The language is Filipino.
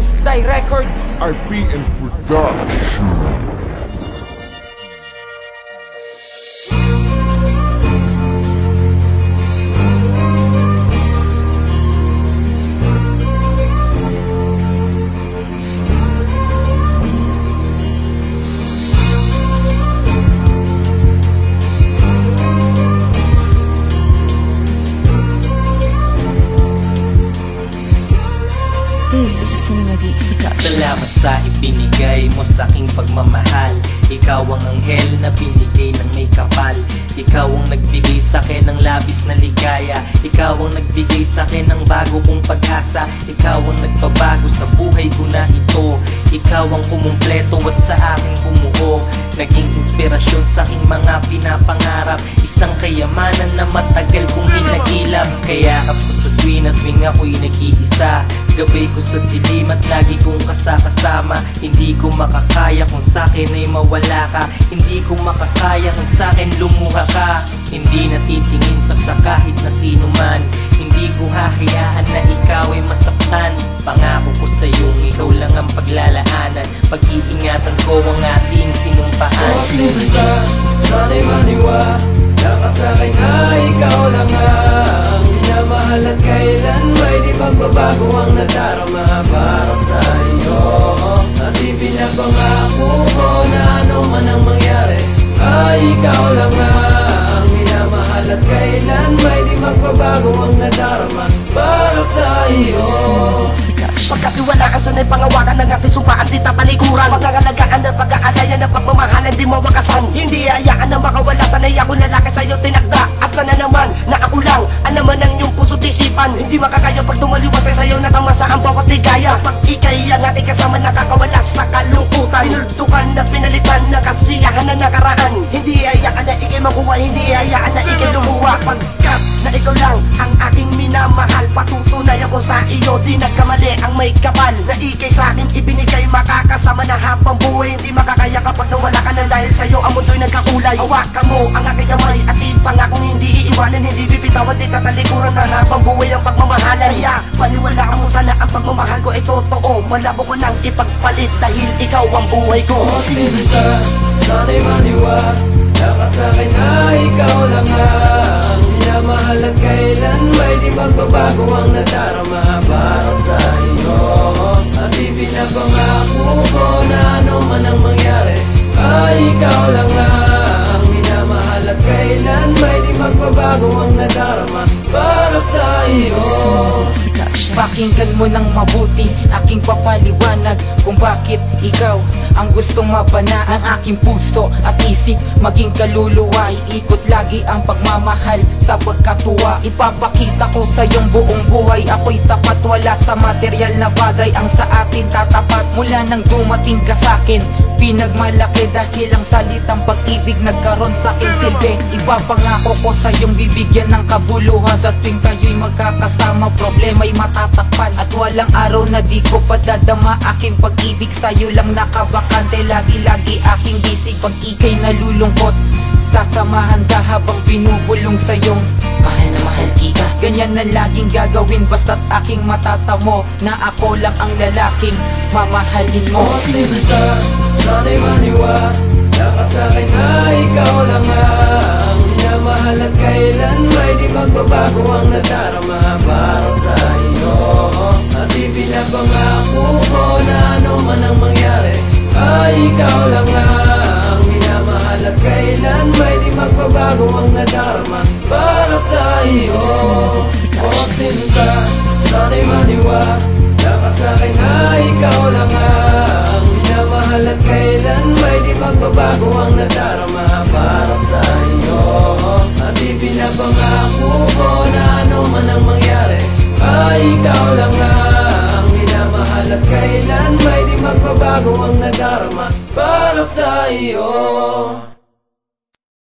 Husday Records, RPN Production. Salamat sa ibinigay mo sa aking pagmamahal. Ikaw ang anghel na binigay ng may kapal. Ikaw ang nagbigay sa akin ng labis na ligaya. Ikaw ang nagbigay sa akin ng bago kong pag-asa. Ikaw ang nagbabago sa buhay ko na ito. Ikaw ang kumumpleto at sa akin bumuo. Naging inspirasyon sa aking mga pinapangarap. Isang kayamanan na matagal kong hinagilap. Kayakap ko sa tuwin at tuwing ako'y nag-iisa. Gabay ko sa dilim at lagi kong kasama. Hindi ko makakaya kung sa'kin ay mawala ka. Hindi ko makakaya kung sa'kin lumuha ka. Hindi natitingin pa sa kahit na sino man. Hindi ko hahayaan na ikaw ay masaktan. Pangako ko sa'yong ikaw lang ang paglalaanan. Pag-iingatan ko ang ating sinumpaan. Kung sinta, sana'y maniwala ka sa'kin na ikaw lang ang minamahal at kailan may di magbabago ang nadarama para sa iyo. At ipinapangako ko na ano man ang mangyari ay ikaw lang ang minamahal at kailan may di magbabago ang nadarama para sa iyo. Pagkatiwala ka sana'y pangawakan ng ating sumpaan di tatalikuran. Pangangalagaan ng pag-aalayan ng pagmamahalan di mawakasan. Hindi hayaan na makawala, sana'y ako lalaki sa'yo tinakda. At sana naman na ako lang ang naman ang iyong puso't isipan. Hindi makakaya pag tumaliwas ay sa'yo na tamasa ang bawat ligaya. Pag ikay ang ating kasama nakakawala sa kalungkutan. Pinultukan na pinalitan na kasiyahan na nakaraan. Hindi hayaan na ikay makuha, hindi hayaan na ikay lumuha. Pagkat na ikaw lang ang aking minamahal, patutunay ako sa iyo, di nagkamali ang may kapal. Na ikay sa akin ibinigay, makakasama na habang buhay. Hindi makakaya kapag nawala ka na dahil sa'yo ang mundo'y nagkakulay. Hawakan mo ang aking kamay at ipangakong hindi iiwanan, hindi bibitawan, di tatalikuran na habang buhay ang pagmamahalan. Kaya paniwalaan mo sana ang pagmamahal ko ay totoo. Malabo ko nang ipagpalit dahil ikaw ang buhay ko. Kung sinta, sana'y maniwala ka sa'kin na ikaw lang ang minamahal at kailan may di magbabago ang nadarama para sa iyo. At ipinapangako ko na ano man ang mangyari ay ikaw lang ang minamahal at kailan may di magbabago ang nadarama para sa iyo. pakinggan mo ng mabuti aking papaliwanag kung bakit ikaw ang gustong mabana ng aking puso at isip, maging kaluluwa. Iikot lagi ang pagmamahal sa pagkatuwa. Ipapakita ko sa iyong buong buhay, ako'y tapat, wala sa material na bagay ang sa atin tatapat. Mula nang dumating ka sa'kin, pinagmalaki dahil ang salitang pag-ibig nagkaroon sa akin silbi. Ipapangako ko sa iyong bibigyan ng kabuluhan sa tuwing kayo'y magkakasama, problema'y matatakpan. At walang araw na di ko padadama aking pag-ibig sa'yo lang nakabakante. Lagi-lagi aking gisig pag ika'y nalulungkot, sasamahan ka habang binubulong sa iyong mahal na mahal kita. Ganyan na laging gagawin basta't aking matatamo na ako lang ang lalaking mamahalin mo. O sinta, sana'y maniwala ka sa'kin na ikaw lang ang minamahal at kailan may di magbabago ang nadarama para sa iyo. At ipinapangako ko na ano man ang mangyari ay ikaw lang ang minamahal at kailan may di magbabago ang nadarama para sa iyo. O sinta, sana'y maniwala ka sa'kin na ikaw lang ang minamahal at kailan may di magbabago ang nadarama para sa iyo. At ipinapangako ko na ano man ang mangyari ay ikaw lang ang minamahal at kailan may di magbabago ang nadarama para sa iyo.